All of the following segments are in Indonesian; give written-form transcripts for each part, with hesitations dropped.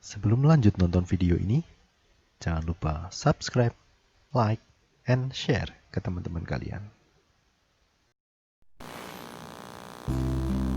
Sebelum lanjut nonton video ini, jangan lupa subscribe, like, and share ke teman-teman kalian.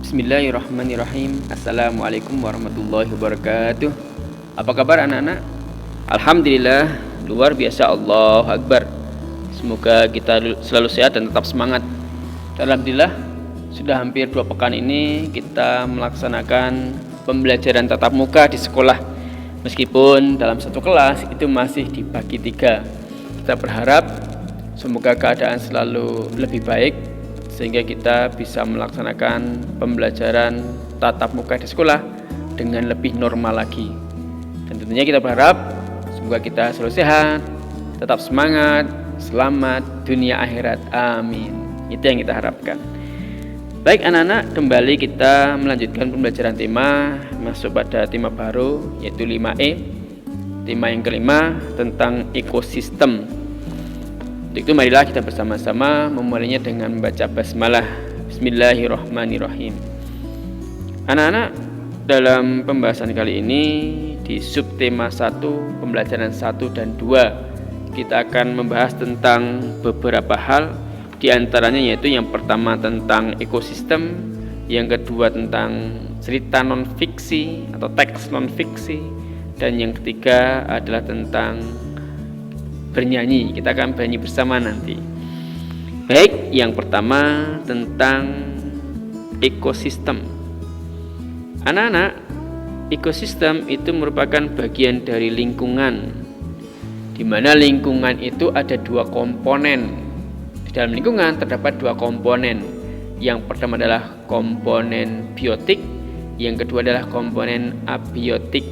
Bismillahirrahmanirrahim. Assalamualaikum warahmatullahi wabarakatuh. Apa kabar anak-anak? Alhamdulillah, luar biasa, Allahu Akbar. Semoga kita selalu sehat dan tetap semangat. Alhamdulillah, sudah hampir 2 pekan ini kita melaksanakan pembelajaran tatap muka di sekolah. Meskipun dalam satu kelas itu masih dibagi 3. Kita berharap semoga keadaan selalu lebih baik sehingga kita bisa melaksanakan pembelajaran tatap muka di sekolah dengan lebih normal lagi. Dan tentunya kita berharap semoga kita selalu sehat, tetap semangat, selamat dunia akhirat. Amin. Itu yang kita harapkan. Baik anak-anak, kembali kita melanjutkan pembelajaran tema, masuk pada tema baru yaitu 5E. Tema yang kelima tentang ekosistem. Untuk itu marilah kita bersama-sama memulainya dengan membaca basmalah. Bismillahirrahmanirrahim. Anak-anak, dalam pembahasan kali ini di subtema 1, pembelajaran 1 dan 2, kita akan membahas tentang beberapa hal. Di antaranya yaitu yang pertama tentang ekosistem, yang kedua tentang cerita non-fiksi atau teks non-fiksi, dan yang ketiga adalah tentang bernyanyi. Kita akan bernyanyi bersama nanti. Baik, yang pertama tentang ekosistem. Anak-anak, ekosistem itu merupakan bagian dari lingkungan, di mana lingkungan itu ada 2 komponen. Di dalam lingkungan terdapat 2 komponen. Yang pertama adalah komponen biotik, yang kedua adalah komponen abiotik.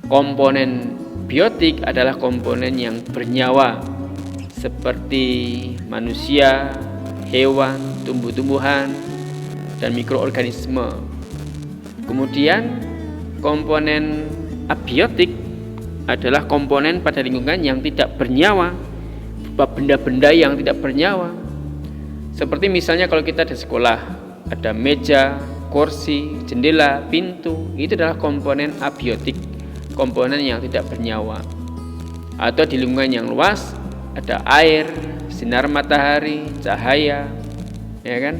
Komponen biotik adalah komponen yang bernyawa seperti manusia, hewan, tumbuh-tumbuhan, dan mikroorganisme. Kemudian komponen abiotik adalah komponen pada lingkungan yang tidak bernyawa, benda-benda yang tidak bernyawa. Seperti misalnya kalau kita di sekolah, ada meja, kursi, jendela, pintu, itu adalah komponen abiotik, komponen yang tidak bernyawa. Atau di lingkungan yang luas, ada air, sinar matahari, cahaya, ya kan?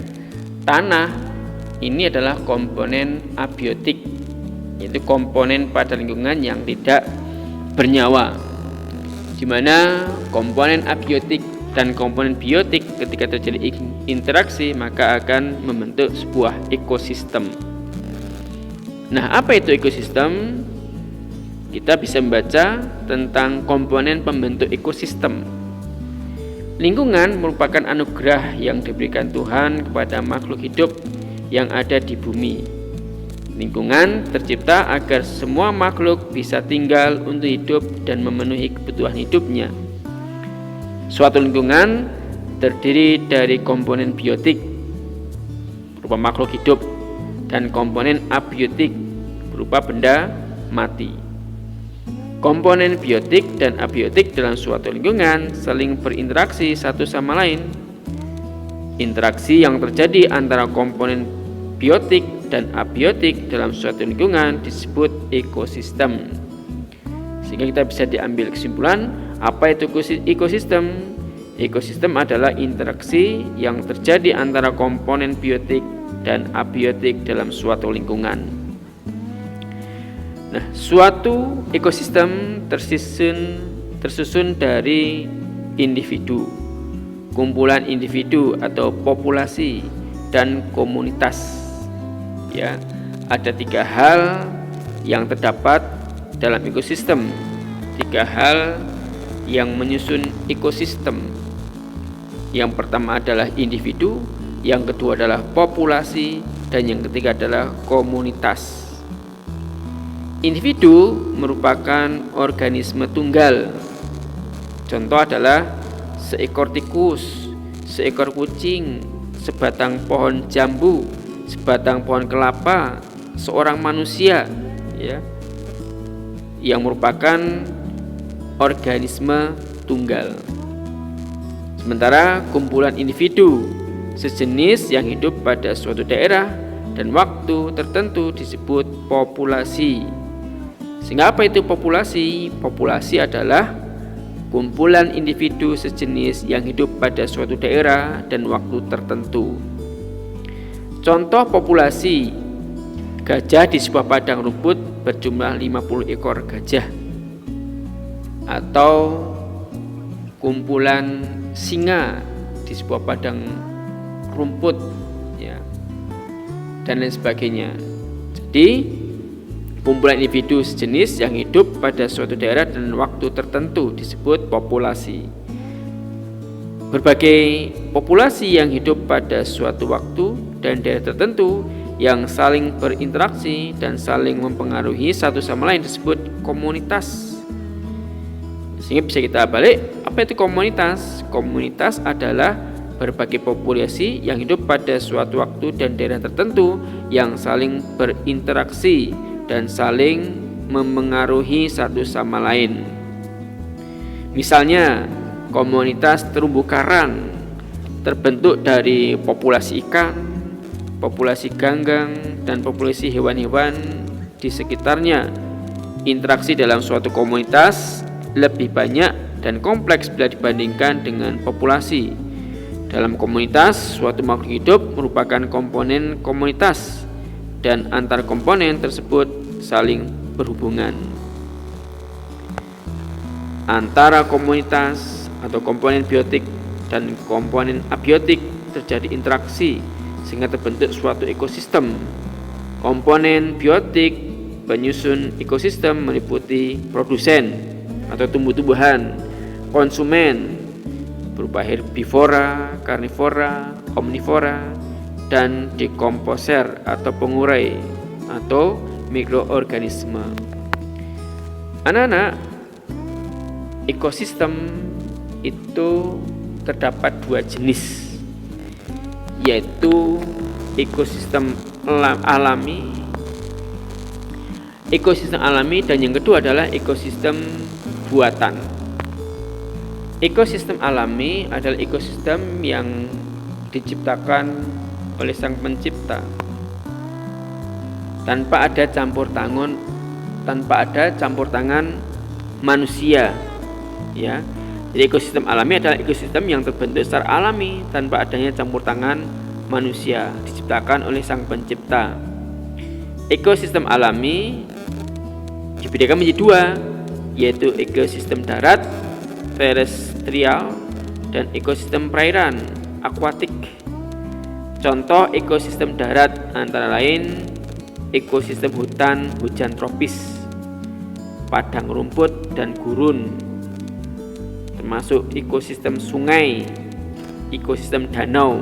Tanah, ini adalah komponen abiotik, yaitu komponen pada lingkungan yang tidak bernyawa, di mana komponen abiotik dan komponen biotik ketika terjadi interaksi maka akan membentuk sebuah ekosistem. Nah, apa itu ekosistem? Kita bisa membaca tentang komponen pembentuk ekosistem. Lingkungan merupakan anugerah yang diberikan Tuhan kepada makhluk hidup yang ada di bumi. Lingkungan tercipta agar semua makhluk bisa tinggal untuk hidup dan memenuhi kebutuhan hidupnya. Suatu lingkungan terdiri dari komponen biotik berupa makhluk hidup dan komponen abiotik berupa benda mati. Komponen biotik dan abiotik dalam suatu lingkungan saling berinteraksi satu sama lain. Interaksi yang terjadi antara komponen biotik dan abiotik dalam suatu lingkungan disebut ekosistem. Sehingga kita bisa diambil kesimpulan, apa itu ekosistem? Ekosistem adalah interaksi yang terjadi antara komponen biotik dan abiotik dalam suatu lingkungan. Nah, suatu ekosistem tersusun dari individu, kumpulan individu atau populasi, dan komunitas. Ya, ada 3 hal yang terdapat dalam ekosistem. 3 hal yang menyusun ekosistem. Yang pertama adalah individu, yang kedua adalah populasi, dan yang ketiga adalah komunitas. Individu merupakan organisme tunggal. Contoh adalah seekor tikus, seekor kucing, sebatang pohon jambu, sebatang pohon kelapa, seorang manusia, ya, yang merupakan organisme tunggal. Sementara kumpulan individu sejenis yang hidup pada suatu daerah dan waktu tertentu disebut populasi. Sehingga apa itu populasi? Populasi adalah kumpulan individu sejenis yang hidup pada suatu daerah dan waktu tertentu. Contoh populasi: gajah di sebuah padang rumput berjumlah 50 ekor gajah, atau kumpulan singa di sebuah padang rumput, ya, dan lain sebagainya. Jadi kumpulan individu sejenis yang hidup pada suatu daerah dan waktu tertentu disebut populasi. Berbagai populasi yang hidup pada suatu waktu dan daerah tertentu yang saling berinteraksi dan saling mempengaruhi satu sama lain disebut komunitas. Sehingga bisa kita balik, apa itu komunitas? Komunitas adalah berbagai populasi yang hidup pada suatu waktu dan daerah tertentu yang saling berinteraksi dan saling memengaruhi satu sama lain. Misalnya, komunitas terumbu karang terbentuk dari populasi ikan, populasi ganggang, dan populasi hewan-hewan di sekitarnya. Interaksi dalam suatu komunitas lebih banyak dan kompleks bila dibandingkan dengan populasi. Dalam komunitas, suatu makhluk hidup merupakan komponen komunitas dan antar komponen tersebut saling berhubungan. Antara komunitas atau komponen biotik dan komponen abiotik terjadi interaksi sehingga terbentuk suatu ekosistem. Komponen biotik penyusun ekosistem meliputi produsen atau tumbuh-tumbuhan, konsumen berupa herbivora, karnivora, omnivora, dan dekomposer atau pengurai atau mikroorganisme. Anak-anak, ekosistem itu terdapat dua jenis, yaitu ekosistem alami. Ekosistem alami dan yang kedua adalah ekosistem buatan. Ekosistem alami adalah ekosistem yang diciptakan oleh Sang Pencipta tanpa ada campur tangan manusia, ya. Jadi ekosistem alami adalah ekosistem yang terbentuk secara alami tanpa adanya campur tangan manusia, diciptakan oleh Sang Pencipta. Ekosistem alami dibedakan menjadi dua, yaitu ekosistem darat terestrial dan ekosistem perairan akuatik. Contoh ekosistem darat antara lain ekosistem hutan hujan tropis, padang rumput dan gurun, termasuk ekosistem sungai, ekosistem danau.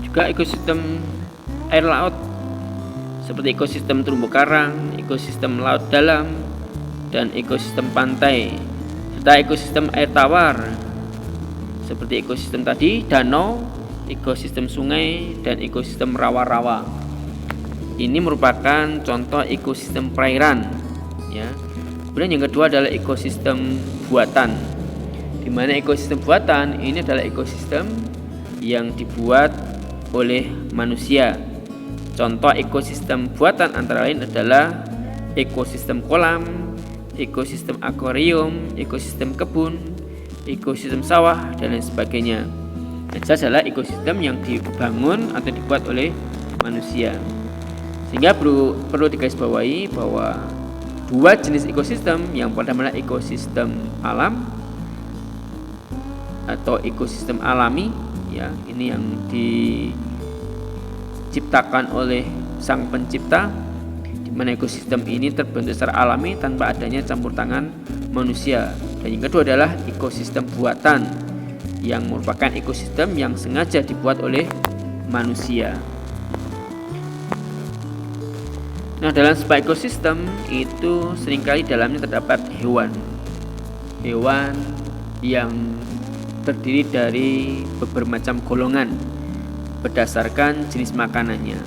Juga ekosistem air laut seperti ekosistem terumbu karang, ekosistem laut dalam, dan ekosistem pantai, serta ekosistem air tawar seperti ekosistem tadi danau, ekosistem sungai, dan ekosistem rawa-rawa. Ini merupakan contoh ekosistem perairan, ya. Kemudian yang kedua adalah ekosistem buatan, di mana ekosistem buatan ini adalah ekosistem yang dibuat oleh manusia. Contoh ekosistem buatan antara lain adalah ekosistem kolam, ekosistem akuarium, ekosistem kebun, ekosistem sawah, dan lain sebagainya. Itu adalah ekosistem yang dibangun atau dibuat oleh manusia. Sehingga perlu digarisbawahi bahwa dua jenis ekosistem, yang pertama adalah ekosistem alam atau ekosistem alami, ya, ini yang diciptakan oleh Sang Pencipta, di mana ekosistem ini terbentuk secara alami tanpa adanya campur tangan manusia. Dan yang kedua adalah ekosistem buatan, yang merupakan ekosistem yang sengaja dibuat oleh manusia. Nah, dalam sebuah ekosistem itu seringkali dalamnya terdapat hewan yang terdiri dari beberapa macam golongan berdasarkan jenis makanannya.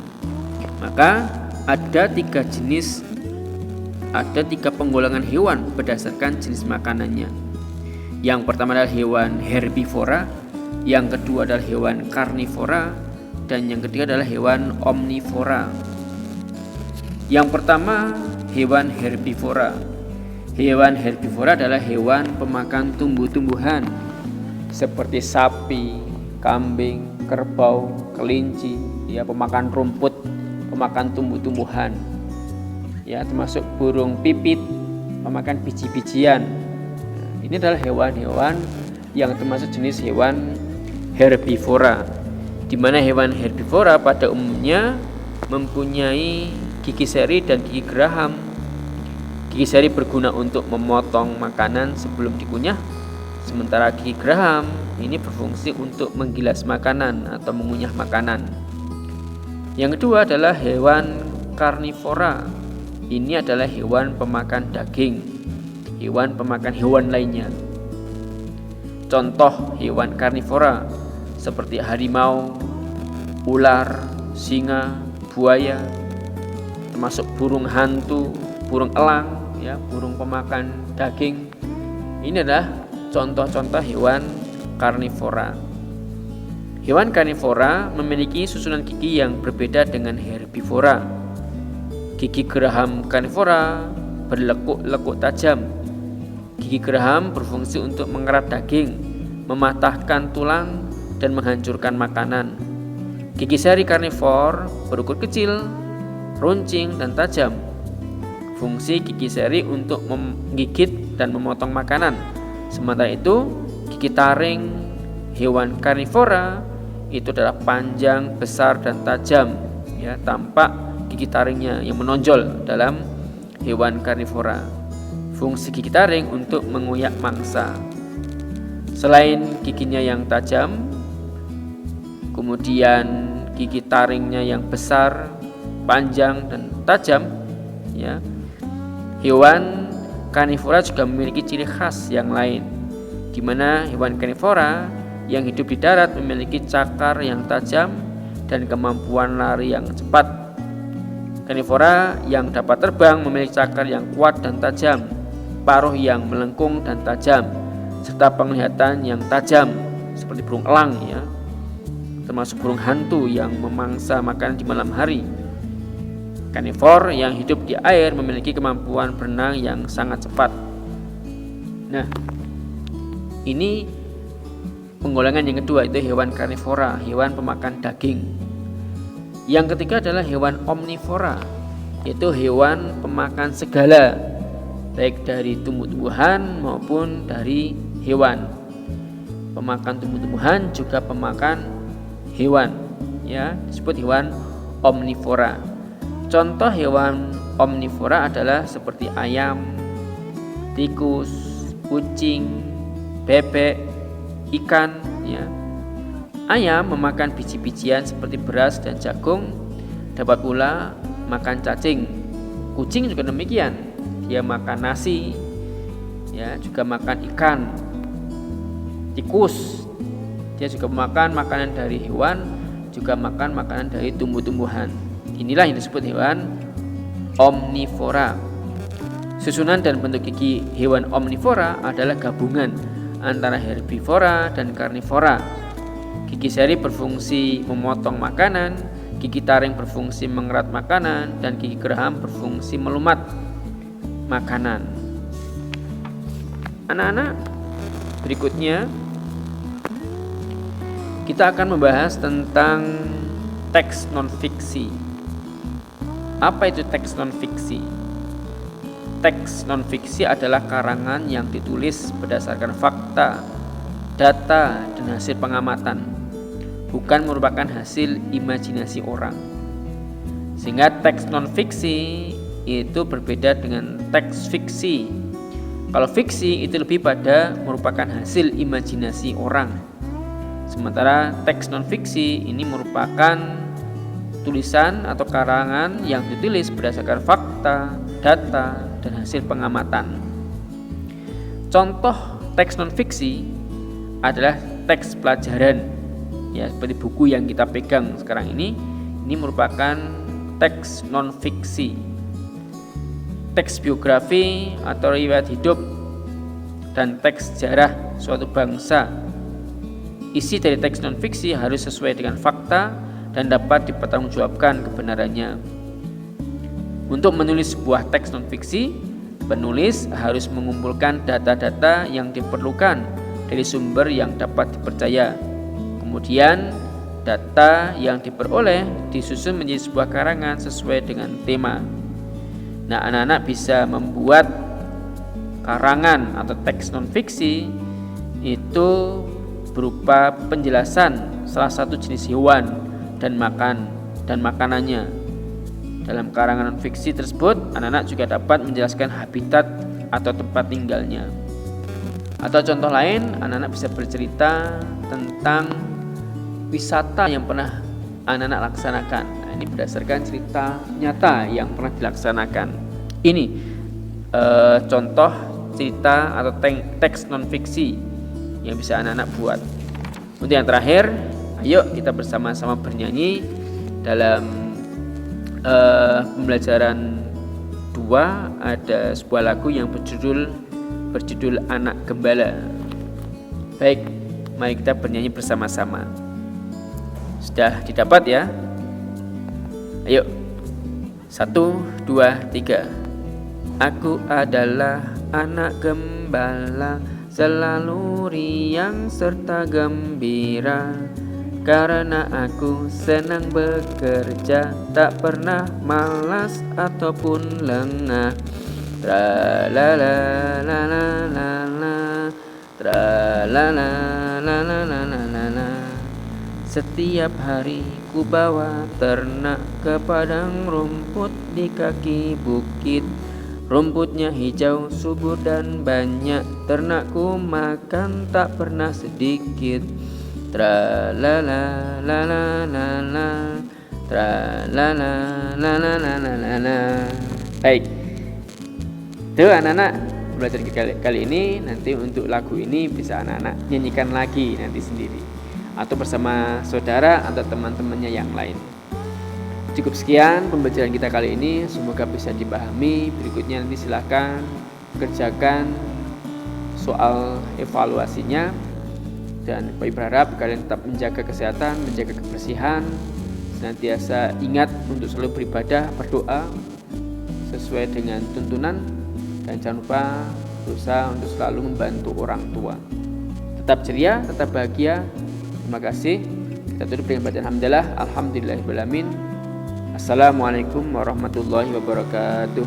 Maka ada tiga penggolongan hewan berdasarkan jenis makanannya. Yang pertama adalah hewan herbivora yang kedua adalah hewan karnivora, dan yang ketiga adalah hewan omnivora. Yang pertama, hewan herbivora. Hewan herbivora adalah hewan pemakan tumbuh-tumbuhan seperti sapi, kambing, kerbau, kelinci, ya, pemakan rumput, pemakan tumbuh-tumbuhan, ya, termasuk burung pipit, pemakan biji-bijian. Ini adalah hewan-hewan yang termasuk jenis hewan herbivora, di mana hewan herbivora pada umumnya mempunyai gigi seri dan gigi geraham. Gigi seri berguna untuk memotong makanan sebelum dikunyah, sementara gigi geraham ini berfungsi untuk menggilas makanan atau mengunyah makanan. Yang kedua adalah hewan karnivora. Ini adalah hewan pemakan daging, hewan pemakan hewan lainnya. Contoh hewan karnivora seperti harimau, ular, singa, buaya, termasuk burung hantu, burung elang, ya, burung pemakan daging. Ini adalah contoh-contoh hewan karnivora. Hewan karnivora memiliki susunan gigi yang berbeda dengan herbivora. Gigi geraham karnivora berlekuk-lekuk tajam. Gigi geraham berfungsi untuk mengerat daging, mematahkan tulang, dan menghancurkan makanan. Gigi seri karnivor berukur kecil, runcing, dan tajam. Fungsi gigi seri untuk menggigit dan memotong makanan. Sementara itu, gigi taring hewan karnivora itu adalah panjang, besar, dan tajam, ya, tampak gigi taringnya yang menonjol dalam hewan karnivora. Fungsi gigi taring untuk menguyak mangsa. Selain giginya yang tajam, kemudian gigi taringnya yang besar, panjang, dan tajam, ya, hewan karnivora juga memiliki ciri khas yang lain, di mana hewan karnivora yang hidup di darat memiliki cakar yang tajam dan kemampuan lari yang cepat. Karnivora yang dapat terbang memiliki cakar yang kuat dan tajam, paruh yang melengkung dan tajam, serta penglihatan yang tajam seperti burung elang, ya, termasuk burung hantu yang memangsa makanan di malam hari. Karnivor yang hidup di air memiliki kemampuan berenang yang sangat cepat. Nah, ini penggolongan yang kedua, itu hewan karnivora, hewan pemakan daging. Yang ketiga adalah hewan omnivora, yaitu hewan pemakan segala, baik dari tumbuh-tumbuhan maupun dari hewan. Pemakan tumbuh-tumbuhan juga pemakan hewan, ya, disebut hewan omnivora. Contoh hewan omnivora adalah seperti ayam, tikus, kucing, bebek, ikan, ya. Ayam memakan biji-bijian seperti beras dan jagung, dapat pula makan cacing. Kucing juga demikian, dia makan nasi, ya, juga makan ikan. Tikus, dia juga makan makanan dari hewan, juga makan makanan dari tumbuh-tumbuhan. Inilah yang disebut hewan omnivora. Susunan dan bentuk gigi hewan omnivora adalah gabungan antara herbivora dan karnivora. Gigi seri berfungsi memotong makanan, gigi taring berfungsi mengerat makanan, dan gigi geraham berfungsi melumat makanan. Anak-anak, berikutnya kita akan membahas tentang teks non-fiksi. Apa itu teks non-fiksi? Teks non-fiksi adalah karangan yang ditulis berdasarkan fakta, data, dan hasil pengamatan, bukan merupakan hasil imajinasi orang. Sehingga teks non-fiksi itu berbeda dengan teks fiksi. Kalau fiksi itu lebih pada merupakan hasil imajinasi orang. Sementara teks non-fiksi ini merupakan tulisan atau karangan yang ditulis berdasarkan fakta, data, dan hasil pengamatan. Contoh teks non-fiksi adalah teks pelajaran, ya, seperti buku yang kita pegang sekarang ini merupakan teks non-fiksi. Teks biografi atau riwayat hidup dan teks sejarah suatu bangsa isi dari teks non-fiksi harus sesuai dengan fakta dan dapat dipertanggungjawabkan kebenarannya. Untuk menulis sebuah teks non-fiksi, penulis harus mengumpulkan data-data yang diperlukan dari sumber yang dapat dipercaya. Kemudian, data yang diperoleh disusun menjadi sebuah karangan sesuai dengan tema. Nah, anak-anak bisa membuat karangan atau teks non-fiksi itu berupa penjelasan salah satu jenis hewan dan makanannya. Dalam karangan non-fiksi tersebut, anak-anak juga dapat menjelaskan habitat atau tempat tinggalnya. Atau contoh lain, anak-anak bisa bercerita tentang wisata yang pernah anak-anak laksanakan. Nah, ini berdasarkan cerita nyata yang pernah dilaksanakan. Ini contoh cerita atau teks non-fiksi yang bisa anak-anak buat. Untuk yang terakhir, ayo kita bersama-sama bernyanyi dalam pembelajaran 2. Ada sebuah lagu yang berjudul Anak Gembala. Baik, mari kita bernyanyi bersama-sama. Sudah didapat ya? Ayo, 1, 2, 3. Aku adalah anak gembala, selalu riang serta gembira, karena aku senang bekerja, tak pernah malas ataupun lengah. Tra-la-la-la-la-la, tra-la-la-la-la-la-la. Setiap hari ku bawa ternak ke padang rumput di kaki bukit. Rumputnya hijau, subur dan banyak, ternakku makan tak pernah sedikit. Tra-la-la-la-la-la, tra-la-la-la-la-la-la. Baik, itu anak-anak belajar kali ini. Nanti untuk lagu ini bisa anak-anak nyanyikan lagi nanti sendiri, atau bersama saudara atau teman-temannya yang lain. Cukup sekian pembelajaran kita kali ini, semoga bisa dipahami. Berikutnya nanti silakan kerjakan soal evaluasinya, dan Bapak berharap kalian tetap menjaga kesehatan, menjaga kebersihan, senantiasa ingat untuk selalu beribadah, berdoa sesuai dengan tuntunan, dan jangan lupa berusaha untuk selalu membantu orang tua. Tetap ceria, tetap bahagia. Terima kasih. Kita tutup dengan bacaan hamdalah. Alhamdulillahirabbil alamin. Assalamualaikum warahmatullahi wabarakatuh.